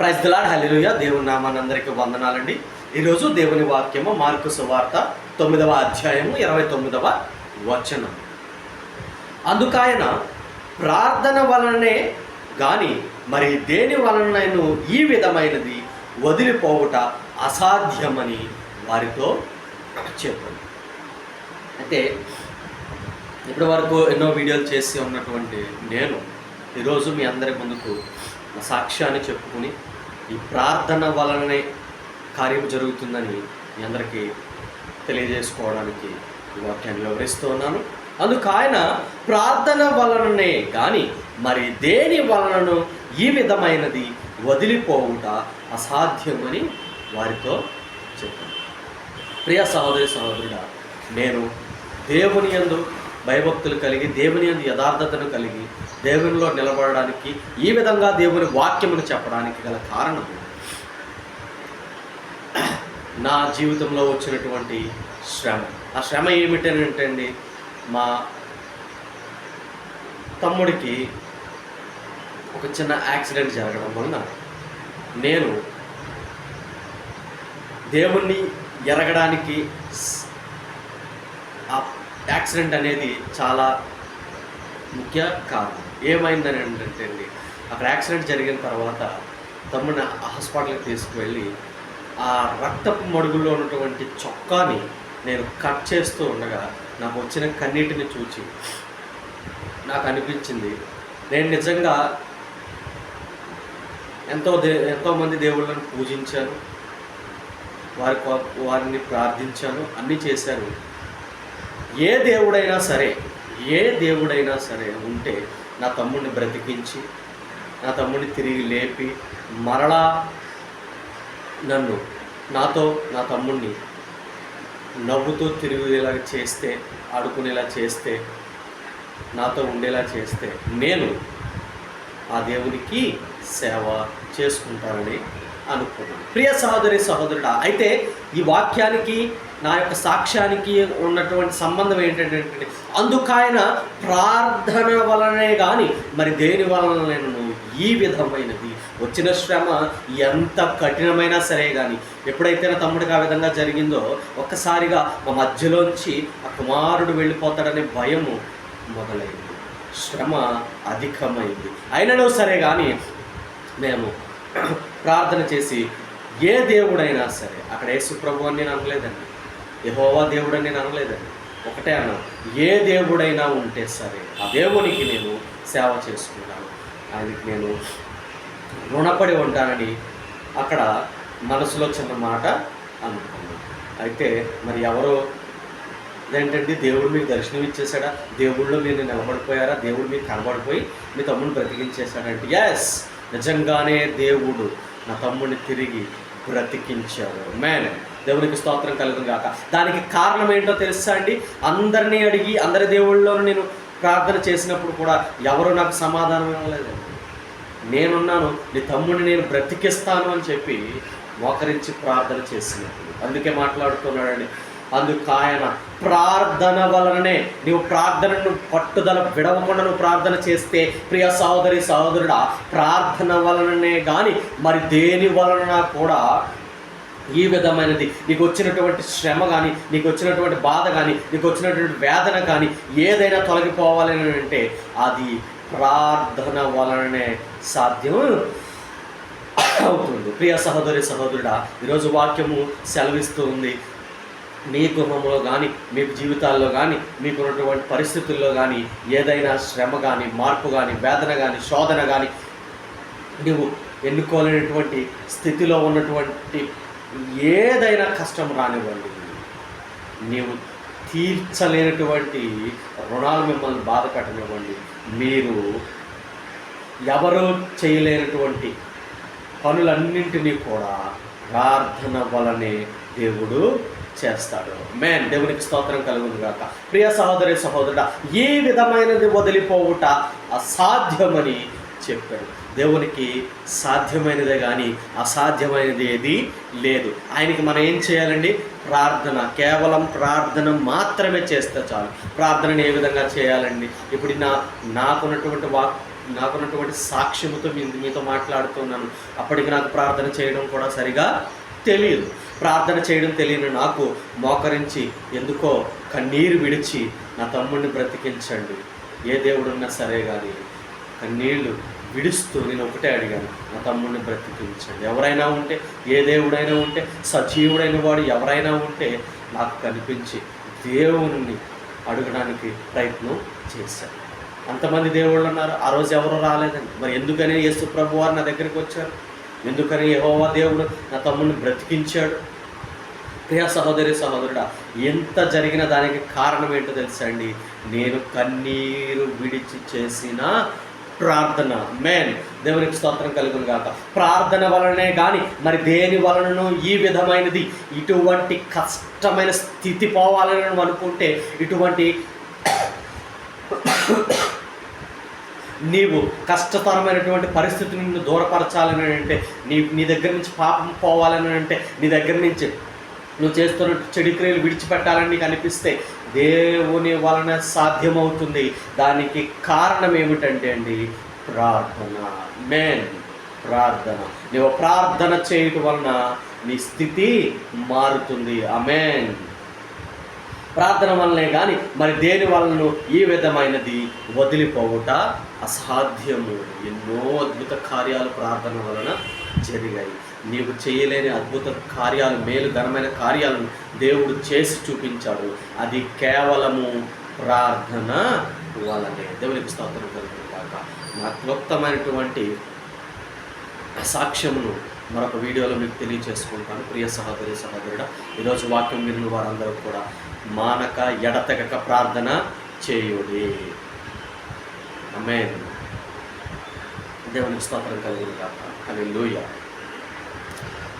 Praise the lord, హల్లెలూయా. దేవుని నామాన్ని అందరికీ వందనాలండి. ఈరోజు దేవుని వాక్యము మార్కు సువార్త 9వ అధ్యాయము 29వ వచనం. అందుకాయన ప్రార్థన వలననే గాని మరి దేని వలనైనా ఈ విధమైనది వదిలిపోవుట అసాధ్యమని వారితో చెప్పాడు. అయితే ఇప్పటి వరకు ఎన్నో వీడియోలు చేసి ఉన్నటువంటి నేను ఈరోజు మీ అందరి ముందుకు నా సాక్ష్యాన్ని చెప్పుకుని ఈ ప్రార్థన వలననే కార్యం జరుగుతుందని మీ అందరికీ తెలియజేసుకోవడానికి ఈ వాక్యాన్ని వివరిస్తూ ఉన్నాను. అందుకు ఆయన ప్రార్థన వలననే కానీ మరి దేని వలనను ఈ విధమైనది వదిలిపోవుట అసాధ్యమని వారితో చెప్పాను. ప్రియ సహోదరి సహోదరుడా, నేను దేవుని యందు భయభక్తులు కలిగి, దేవుని యందు యథార్థతను కలిగి, దేవునిలో నిలబడడానికి, ఈ విధంగా దేవుని వాక్యమును చెప్పడానికి గల కారణం నా జీవితంలో వచ్చినటువంటి శ్రమ. ఆ శ్రమ ఏమిటంటే అండి, మా తమ్ముడికి ఒక చిన్న యాక్సిడెంట్ జరగడం వలన నేను దేవుణ్ణి ఎరగడానికి ఆ యాక్సిడెంట్ అనేది చాలా ముఖ్య కారణం. ఏమైందని ఏంటంటే అండి, అక్కడ యాక్సిడెంట్ జరిగిన తర్వాత తమ్ముడిని హాస్పిటల్కి తీసుకువెళ్ళి ఆ రక్తపు మడుగుల్లో ఉన్నటువంటి చొక్కాని నేను కట్ చేస్తూ ఉండగా నాకు వచ్చిన కన్నీటిని చూచి నాకు అనిపించింది, నేను నిజంగా ఎంతోమంది దేవుళ్ళను పూజించాను, వారిని ప్రార్థించాను, అన్నీ చేశాను. ఏ దేవుడైనా సరే ఉంటే నా తమ్ముడిని బ్రతికించి, నా తమ్ముడిని తిరిగి లేపి, మరలా నన్ను నా తమ్ముడిని నవ్వుతూ తిరిగేలా చేస్తే, ఆడుకునేలా చేస్తే, నాతో ఉండేలా చేస్తే నేను ఆ దేవునికి సేవ చేసుకుంటానని అనుకున్నాను. ప్రియ సహోదరి సహోదరుడా, అయితే ఈ వాక్యానికి నా యొక్క సాక్ష్యానికి ఉన్నటువంటి సంబంధం ఏంటంటే, అందుకాయన ప్రార్థన వలనే కానీ మరి దేని వలన నేను ఈ విధమైనది వచ్చిన శ్రమ ఎంత కఠినమైనా సరే కానీ, ఎప్పుడైతే నా తమ్ముడికి ఆ విధంగా జరిగిందో ఒక్కసారిగా మా మధ్యలోంచి ఆ కుమారుడు వెళ్ళిపోతాడనే భయము మొదలైంది, శ్రమ అధికమైంది. అయినను సరే కానీ మేము ప్రార్థన చేసి, ఏ దేవుడైనా సరే, అక్కడ యేసు ప్రభు అని నేను అనలేదండి, యెహోవా దేవుడు అని నేను అనలేదండి, ఒకటే అన్నాను, ఏ దేవుడైనా ఉంటే సరే ఆ దేవునికి నేను సేవ చేసుకున్నాను, ఆయనకి నేను రుణపడి ఉంటానని అక్కడ మనసులో చిన్న మాట అనుకున్నాను. అయితే మరి ఎవరో ఏంటంటే, దేవుడు మీకు దర్శనం ఇచ్చేసాడా, దేవుళ్ళు మీరు నిలబడిపోయారా, దేవుడు మీకు కనబడిపోయి మీ తమ్ముడిని బ్రతికించేశాడంటే, ఎస్, నిజంగానే దేవుడు నా తమ్ముడిని తిరిగి బ్రతికించాడు. మ్యాన్, దేవునికి స్తోత్రం కలుగును గాక. దానికి కారణం ఏంటో తెలుసా అండి, అందరినీ అడిగి అందరి దేవుళ్ళలోనూ నేను ప్రార్థన చేసినప్పుడు కూడా ఎవరు నాకు సమాధానం ఇవ్వలేదండి. నేనున్నాను, నీ తమ్ముడిని నేను బ్రతికిస్తాను అని చెప్పి మోకరించి ప్రార్థన చేసినప్పుడు అందుకే మాట్లాడుతున్నాడండి. అందుకు ఆయన ప్రార్థన వలననే, నీవు ప్రార్థనను పట్టుదల విడవకుండా నువ్వు ప్రార్థన చేస్తే, ప్రియ సహోదరి సహోదరుడా, ప్రార్థన వలననే కానీ మరి దేని వలన కూడా ఈ విధమైనది నీకు వచ్చినటువంటి శ్రమ కానీ, నీకు వచ్చినటువంటి బాధ కానీ, నీకు వచ్చినటువంటి వేదన కానీ ఏదైనా తొలగిపోవాలని అంటే అది ప్రార్థన వలననే సాధ్యం అవుతుంది. ప్రియ సహోదరి సహోదరుడా, ఈరోజు వాక్యము సెలవిస్తూ ఉంది, మీ గృహంలో కానీ, మీకు జీవితాల్లో కానీ, మీకున్నటువంటి పరిస్థితుల్లో కానీ ఏదైనా శ్రమ కానీ, మార్పు కానీ, వేదన కానీ, శోధన కానీ, నువ్వు ఎన్నుకోలేనటువంటి స్థితిలో ఉన్నటువంటి ఏదైనా కష్టం రానివ్వండి, నీవు తీర్చలేనటువంటి రుణాలు మిమ్మల్ని బాధ పెట్టనివ్వండి, మీరు ఎవరూ చేయలేనటువంటి పనులన్నింటినీ కూడా ప్రార్థన వలనే దేవుడు చేస్తాడు. మేన్, దేవునికి స్తోత్రం కలుగును గాక. ప్రియ సహోదరి సహోదరుడా, ఏ విధమైనది వదిలిపోవుట అసాధ్యమని చెప్పాడు. దేవునికి సాధ్యమైనదే కానీ అసాధ్యమైనది ఏది లేదు. ఆయనకి మనం ఏం చేయాలండి? ప్రార్థన, కేవలం ప్రార్థన మాత్రమే చేస్తే చాలు. ప్రార్థనని ఏ విధంగా చేయాలండి? ఇప్పుడు నాకున్నటువంటి నాకున్నటువంటి సాక్ష్యముతో మీతో మాట్లాడుతున్నాను. అప్పటికి నాకు ప్రార్థన చేయడం కూడా సరిగా తెలియదు. ప్రార్థన చేయడం తెలియని నాకు మోకరించి ఎందుకో కన్నీరు విడిచి నా తమ్ముడిని బ్రతికించండి, ఏ దేవుడున్నా సరే కానీ కన్నీళ్ళు విడుస్తూ నేను ఒకటే అడిగాను, నా తమ్ముడిని బ్రతికించండి. ఎవరైనా ఉంటే, ఏ దేవుడైనా ఉంటే, సజీవుడైన వాడు ఎవరైనా ఉంటే నాకు కనిపించి దేవుని అడగడానికి ప్రయత్నం చేశాను. అంతమంది దేవుళ్ళు ఉన్నారు, ఆ రోజు ఎవరు రాలేదండి. మరి ఎందుకని యేసు ప్రభు వారు నా దగ్గరికి వచ్చారు? ఎందుకని యెహోవా దేవుడు నా తమ్ముడిని బ్రతికించాడు? ప్రియ సహోదరి సహోదరుడా, ఎంత జరిగిన దానికి కారణం ఏంటో తెలుసా అండి? నేను కన్నీరు విడిచి చేసిన ప్రార్థన. మేన్ దేవునికి స్తోత్రం కలుగును గాక. ప్రార్థన వలనే కానీ మరి దేని వలనను ఈ విధమైనది ఇటువంటి కష్టమైన స్థితి పోవాలని అనుకుంటే, ఇటువంటి నీవు కష్టతరమైనటువంటి పరిస్థితి నిన్ను దూరపరచాలని అంటే, నీ దగ్గర నుంచి పాపం పోవాలని అంటే, నీ దగ్గర నుంచి నువ్వు చేస్తున్న చెడు క్రియలు విడిచిపెట్టాలని నీకు అనిపిస్తే దేవుని వలన సాధ్యమవుతుంది. దానికి కారణం ఏమిటంటే అండి, ప్రార్థన. మేన్ ప్రార్థన. నువ్వు ప్రార్థన చేయటం వలన నీ స్థితి మారుతుంది. ఆమేన్. ప్రార్థన వల్లనే కానీ మరి దేని వలన ఈ విధమైనది వదిలిపోవుట అసాధ్యము. ఎన్నో అద్భుత కార్యాలు ప్రార్థన వలన జరిగాయి. నీవు చేయలేని అద్భుత కార్యాలు, మేలు ఘనమైన కార్యాలను దేవుడు చేసి చూపించాడు. అది కేవలము ప్రార్థన వలనే. దేవునికి స్తోత్రం కలుగును గాక. నా క్లుప్తమైనటువంటి సాక్ష్యమును మరొక వీడియోలో మీకు తెలియజేసుకుంటాను. ప్రియ సహోదరి సహోదరుడా, ఈరోజు వాక్యం విన్న వారందరూ కూడా మానక ఎడతెగక ప్రార్థన చేయుడి. ఆమేన్. దేవునికి స్తోత్రం కలుగును గాక. హల్లెలూయా.